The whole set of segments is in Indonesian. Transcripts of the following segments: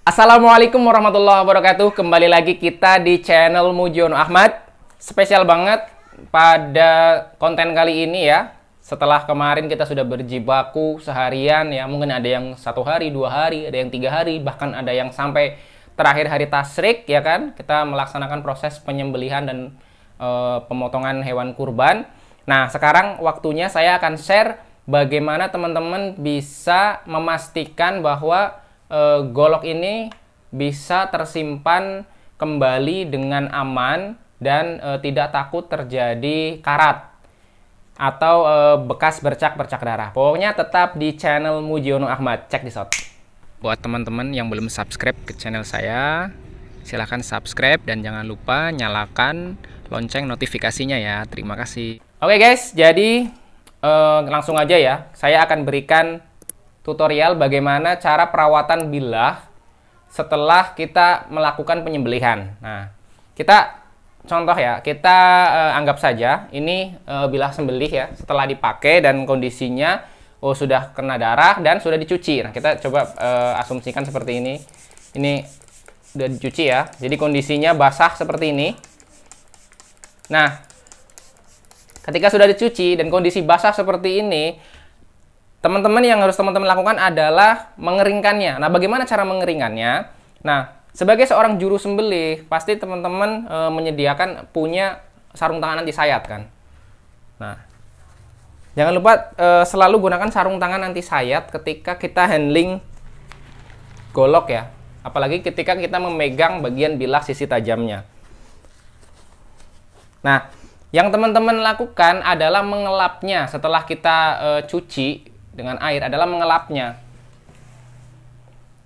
Assalamualaikum warahmatullahi wabarakatuh. Kembali lagi kita di channel Mujiono Ahmad. Spesial banget pada konten kali ini ya. Setelah kemarin kita sudah berjibaku seharian ya. Mungkin ada yang 1 hari, 2 hari, ada yang 3 hari, bahkan ada yang sampai terakhir hari tasyrik ya kan. Kita melaksanakan proses penyembelihan dan pemotongan hewan kurban. Nah, sekarang waktunya saya akan share bagaimana teman-teman bisa memastikan bahwa golok ini bisa tersimpan kembali dengan aman dan tidak takut terjadi karat atau bekas bercak-bercak darah. Pokoknya tetap di channel Mujiono Ahmad. Check this out. Buat teman-teman yang belum subscribe ke channel saya, silahkan subscribe dan jangan lupa nyalakan lonceng notifikasinya ya. Terima kasih. Oke guys, jadi langsung aja ya. Saya akan berikan tutorial bagaimana cara perawatan bilah setelah kita melakukan penyembelihan. Nah, kita contoh ya, kita anggap saja ini bilah sembelih ya, setelah dipakai dan kondisinya sudah kena darah dan sudah dicuci. Nah, kita coba asumsikan seperti ini. Ini sudah dicuci ya, jadi kondisinya basah seperti ini. Nah, ketika sudah dicuci dan kondisi basah seperti ini, teman-teman yang harus teman-teman lakukan adalah mengeringkannya. Nah, bagaimana cara mengeringkannya? Nah, sebagai seorang juru sembelih, pasti teman-teman menyediakan punya sarung tangan anti sayat kan. Nah, jangan lupa selalu gunakan sarung tangan anti sayat ketika kita handling golok ya. Apalagi ketika kita memegang bagian bilah sisi tajamnya. Nah, yang teman-teman lakukan adalah mengelapnya setelah kita cuci dengan air, adalah mengelapnya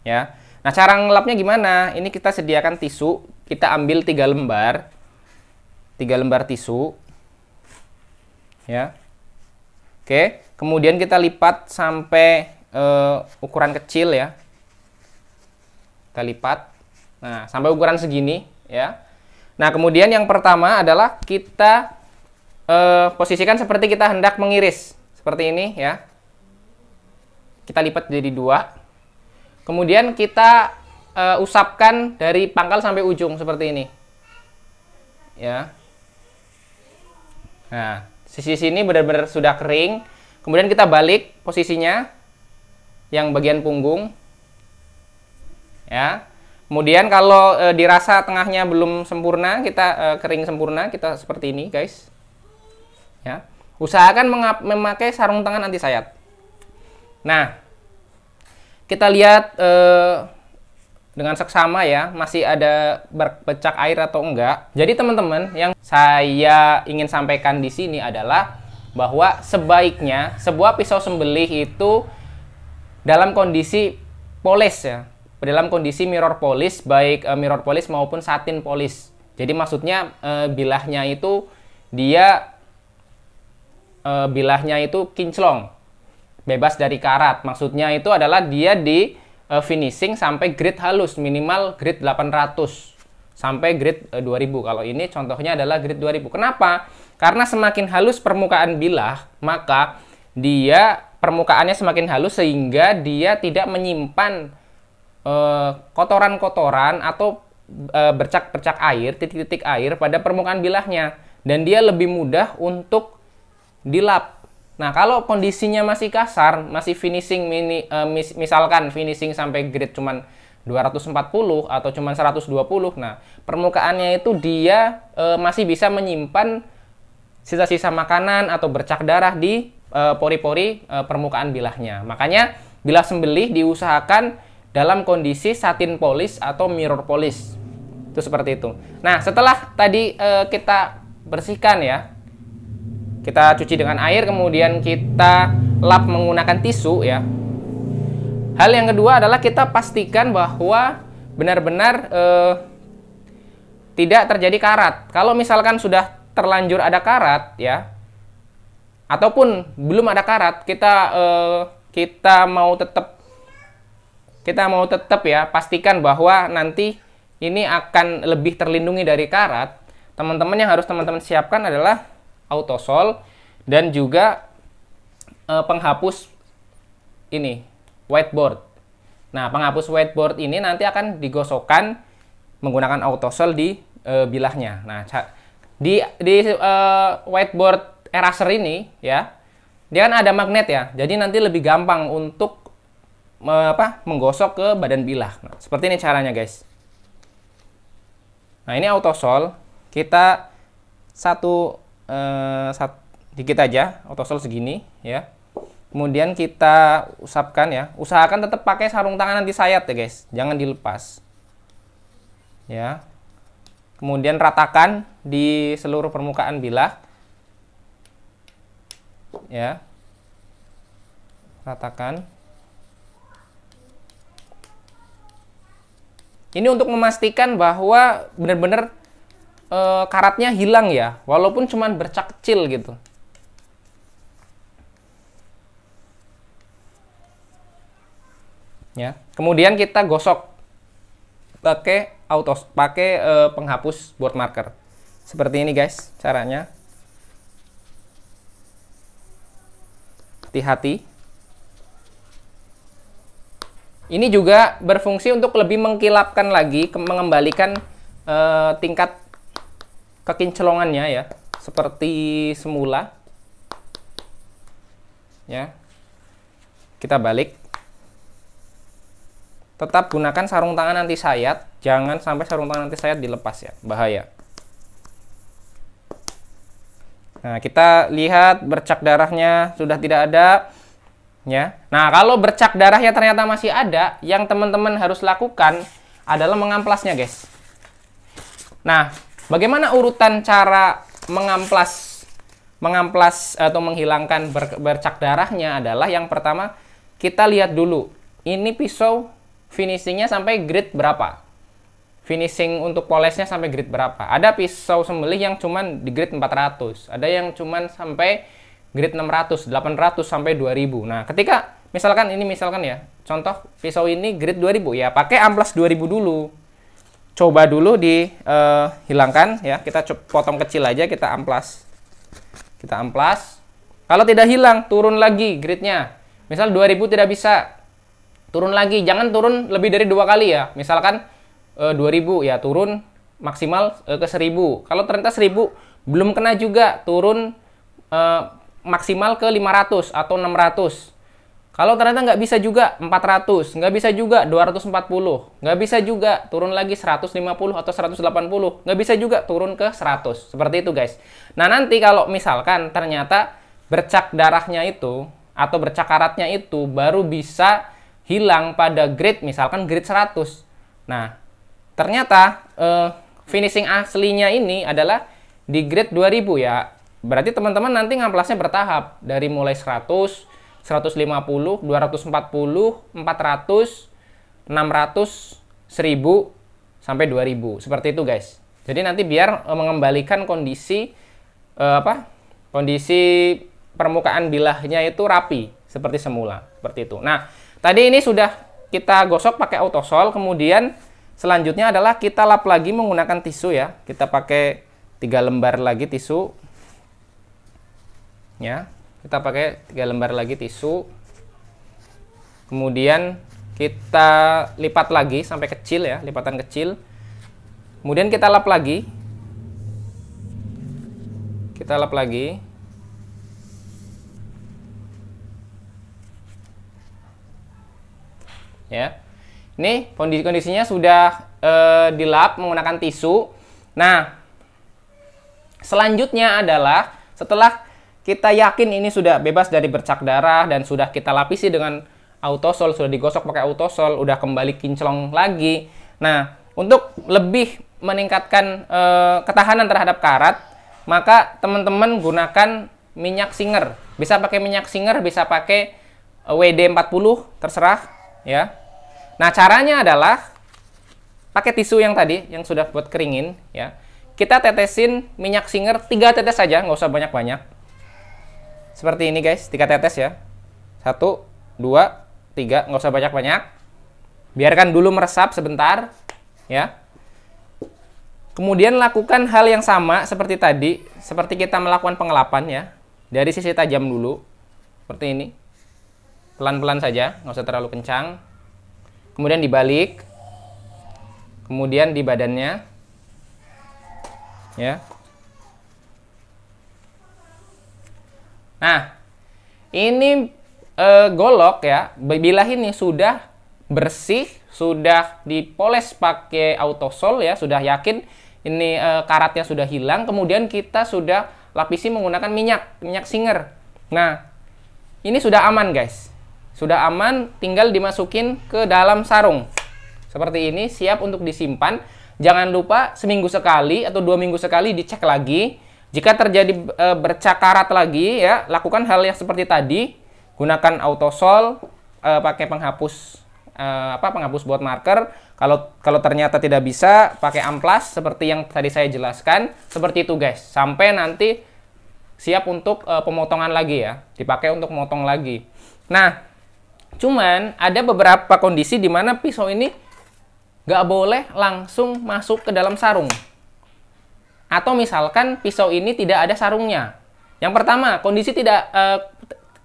ya. Nah, cara mengelapnya gimana? Ini kita sediakan tisu, kita ambil 3 lembar tisu ya. Oke, kemudian kita lipat sampai ukuran kecil ya, kita lipat, nah sampai ukuran segini ya. Nah, kemudian yang pertama adalah kita posisikan seperti kita hendak mengiris seperti ini ya. Kita lipat jadi 2. Kemudian kita usapkan dari pangkal sampai ujung seperti ini. Ya. Nah, sisi sini benar-benar sudah kering. Kemudian kita balik posisinya yang bagian punggung. Ya. Kemudian kalau dirasa tengahnya belum sempurna, kita kering sempurna, kita seperti ini, guys. Ya. Usahakan memakai sarung tangan anti sayat. Nah, kita lihat dengan seksama ya, masih ada bercak air atau enggak. Jadi teman-teman, yang saya ingin sampaikan di sini adalah bahwa sebaiknya sebuah pisau sembelih itu dalam kondisi polis ya, dalam kondisi mirror polish, baik mirror polish maupun satin polish. Jadi maksudnya bilahnya itu bilahnya itu kinclong, bebas dari karat. Maksudnya itu adalah dia di finishing sampai grade halus, minimal grade 800 sampai grade 2000. Kalau ini contohnya adalah grade 2000. Kenapa? Karena semakin halus permukaan bilah, maka dia permukaannya semakin halus sehingga dia tidak menyimpan kotoran-kotoran atau bercak-bercak air, titik-titik air pada permukaan bilahnya, dan dia lebih mudah untuk dilap. Nah, kalau kondisinya masih kasar, masih finishing misalkan finishing sampai grade cuman 240 atau cuman 120, nah permukaannya itu dia masih bisa menyimpan sisa-sisa makanan atau bercak darah di pori-pori permukaan bilahnya. Makanya bilah sembelih diusahakan dalam kondisi satin polish atau mirror polish. Itu seperti itu. Nah, setelah tadi kita bersihkan ya, kita cuci dengan air, kemudian kita lap menggunakan tisu ya. Hal yang kedua adalah kita pastikan bahwa benar-benar tidak terjadi karat. Kalau misalkan sudah terlanjur ada karat ya, ataupun belum ada karat, kita mau tetap ya pastikan bahwa nanti ini akan lebih terlindungi dari karat. Teman-teman yang harus teman-teman siapkan adalah autosol dan juga penghapus ini whiteboard Nah, penghapus whiteboard ini nanti akan digosokkan menggunakan autosol di bilahnya. Nah, di whiteboard eraser ini ya, dia kan ada magnet ya. Jadi nanti lebih gampang untuk menggosok ke badan bilah. Nah, seperti ini caranya, guys. Nah, ini autosol. Kita dikit aja autosol segini ya. Kemudian kita usapkan ya. Usahakan tetap pakai sarung tangan anti sayat ya, guys. Jangan dilepas. Ya. Kemudian ratakan di seluruh permukaan bilah. Ya. Ratakan. Ini untuk memastikan bahwa benar-benar karatnya hilang ya, walaupun cuma bercak kecil gitu. Ya, kemudian kita gosok pakai penghapus board marker. Seperti ini, guys, caranya. Hati-hati. Ini juga berfungsi untuk lebih mengkilapkan lagi, mengembalikan tingkat kekincelongannya ya, seperti semula. Ya. Kita balik. Tetap gunakan sarung tangan anti sayat, jangan sampai sarung tangan anti sayat dilepas ya, bahaya. Nah, kita lihat bercak darahnya sudah tidak ada ya. Nah, kalau bercak darahnya ternyata masih ada, yang teman-teman harus lakukan adalah mengamplasnya, guys. Nah, bagaimana urutan cara mengamplas atau menghilangkan bercak darahnya adalah yang pertama kita lihat dulu ini pisau finishingnya sampai grade berapa, finishing untuk polesnya sampai grade berapa. Ada pisau sembelih yang cuman di grade 400, ada yang cuman sampai grade 600, 800 sampai 2000. Nah, ketika misalkan ya, contoh pisau ini grade 2000 ya, pakai amplas 2000 dulu. Coba dulu dihilangkan ya, kita potong kecil aja, kita amplas. Kita amplas. Kalau tidak hilang, turun lagi grade-nya. Misal 2000 tidak bisa, turun lagi, jangan turun lebih dari 2 kali ya. Misalkan 2000 ya, turun maksimal ke 1000. Kalau ternyata 1000 belum kena juga, turun maksimal ke 500 atau 600. Kalau ternyata nggak bisa juga 400, nggak bisa juga 240, nggak bisa juga turun lagi 150 atau 180, nggak bisa juga turun ke 100. Seperti itu, guys. Nah, nanti kalau misalkan ternyata bercak darahnya itu atau bercak karatnya itu baru bisa hilang pada grade, misalkan grade 100. Nah, ternyata finishing aslinya ini adalah di grade 2000 ya. Berarti teman-teman nanti ngamplasnya bertahap dari mulai 100, 150, 240, 400, 600, 1000 sampai 2000. Seperti itu, guys. Jadi nanti biar mengembalikan kondisi kondisi permukaan bilahnya itu rapi seperti semula, seperti itu. Nah, tadi ini sudah kita gosok pakai autosol, kemudian selanjutnya adalah kita lap lagi menggunakan tisu ya. Kita pakai 3 lembar lagi tisu. Ya, kita pakai 3 lembar lagi tisu. Kemudian kita lipat lagi sampai kecil ya, lipatan kecil. Kemudian kita lap lagi. Kita lap lagi. Ya. Ini kondisinya sudah dilap menggunakan tisu. Nah, selanjutnya adalah setelah kita yakin ini sudah bebas dari bercak darah dan sudah kita lapisi dengan autosol, sudah digosok pakai autosol, udah kembali kinclong lagi. Nah, untuk lebih meningkatkan ketahanan terhadap karat, maka teman-teman gunakan minyak Singer. Bisa pakai minyak Singer, bisa pakai WD-40, terserah ya. Nah, caranya adalah pakai tisu yang tadi yang sudah buat keringin ya. Kita tetesin minyak Singer 3 tetes saja, nggak usah banyak-banyak. Seperti ini, guys, 3 tetes ya. 1, 2, 3, nggak usah banyak-banyak. Biarkan dulu meresap sebentar ya. Kemudian lakukan hal yang sama seperti tadi, seperti kita melakukan pengelapan ya. Dari sisi tajam dulu, seperti ini. Pelan-pelan saja, nggak usah terlalu kencang. kemudian dibalik, kemudian di badannya, ya. Nah, ini golok ya, bilah ini sudah bersih, sudah dipoles pakai autosol ya, sudah yakin ini karatnya sudah hilang, kemudian kita sudah lapisi menggunakan minyak singer. Nah, ini sudah aman guys, sudah aman, tinggal dimasukin ke dalam sarung seperti ini, siap untuk disimpan. Jangan lupa seminggu sekali atau 2 minggu sekali dicek lagi. Jika terjadi bercak karat lagi ya, lakukan hal yang seperti tadi, gunakan autosol, pakai penghapus penghapus buat marker. Kalau ternyata tidak bisa, pakai amplas seperti yang tadi saya jelaskan. Seperti itu guys, sampai nanti siap untuk pemotongan lagi ya, dipakai untuk memotong lagi. Nah, cuman ada beberapa kondisi di mana pisau ini nggak boleh langsung masuk ke dalam sarung. Atau misalkan pisau ini tidak ada sarungnya. Yang pertama, kondisi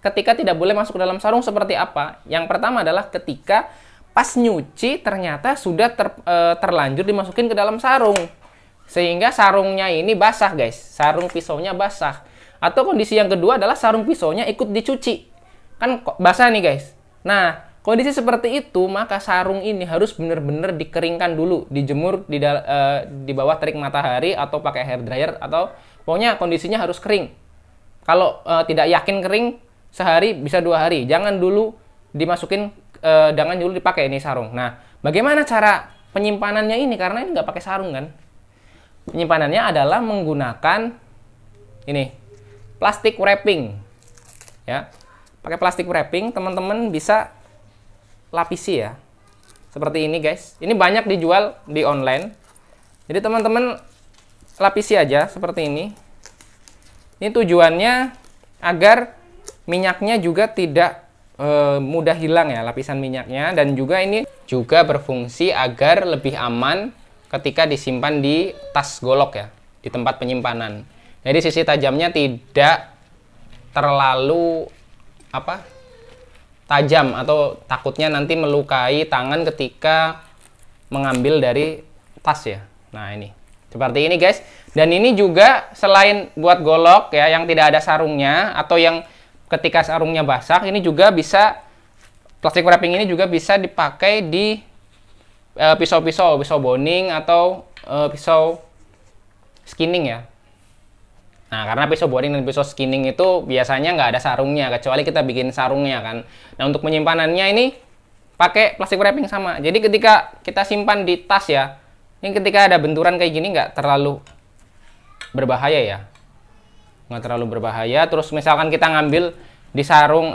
ketika tidak boleh masuk ke dalam sarung seperti apa? Yang pertama adalah ketika pas nyuci ternyata sudah terlanjur dimasukin ke dalam sarung. Sehingga sarungnya ini basah guys. Sarung pisaunya basah. Atau kondisi yang kedua adalah sarung pisaunya ikut dicuci. Kan basah nih guys. Nah, kondisi seperti itu, maka sarung ini harus benar-benar dikeringkan dulu, dijemur di bawah terik matahari atau pakai hair dryer, atau pokoknya kondisinya harus kering. Kalau tidak yakin kering, sehari bisa 2 hari. Jangan dulu dimasukin, jangan dulu dipakai ini sarung. Nah, bagaimana cara penyimpanannya ini? Karena ini nggak pakai sarung kan. Penyimpanannya adalah menggunakan ini plastik wrapping. Ya, pakai plastik wrapping, teman-teman bisa lapisi ya, seperti ini guys. Ini banyak dijual di online, jadi teman-teman lapisi aja seperti ini. Ini tujuannya agar minyaknya juga tidak mudah hilang ya, lapisan minyaknya. Dan juga ini juga berfungsi agar lebih aman ketika disimpan di tas golok ya, di tempat penyimpanan. Jadi sisi tajamnya tidak terlalu tajam, atau takutnya nanti melukai tangan ketika mengambil dari tas ya. Nah, ini seperti ini guys. Dan ini juga selain buat golok ya yang tidak ada sarungnya, atau yang ketika sarungnya basah, ini juga bisa, plastik wrapping ini juga bisa dipakai di pisau boning atau pisau skinning ya. Nah, karena pisau boning dan pisau skinning itu biasanya nggak ada sarungnya, kecuali kita bikin sarungnya kan. Nah, untuk penyimpanannya ini pakai plastik wrapping sama. Jadi ketika kita simpan di tas ya, ini ketika ada benturan kayak gini nggak terlalu berbahaya ya. Nggak terlalu berbahaya. Terus misalkan kita ngambil di sarung,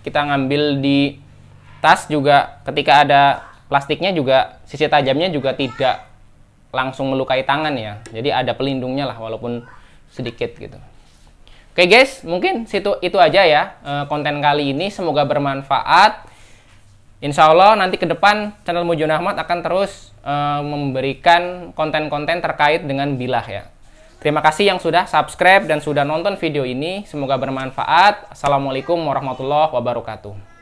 kita ngambil di tas juga, ketika ada plastiknya juga, sisi tajamnya juga tidak langsung melukai tangan ya. Jadi ada pelindungnya lah, walaupun sedikit gitu. Oke guys, mungkin itu aja ya konten kali ini. Semoga bermanfaat. Insya Allah nanti ke depan channel Mujon Ahmad akan terus memberikan konten-konten terkait dengan bilah ya. Terima kasih yang sudah subscribe dan sudah nonton video ini. Semoga bermanfaat. Assalamualaikum warahmatullahi wabarakatuh.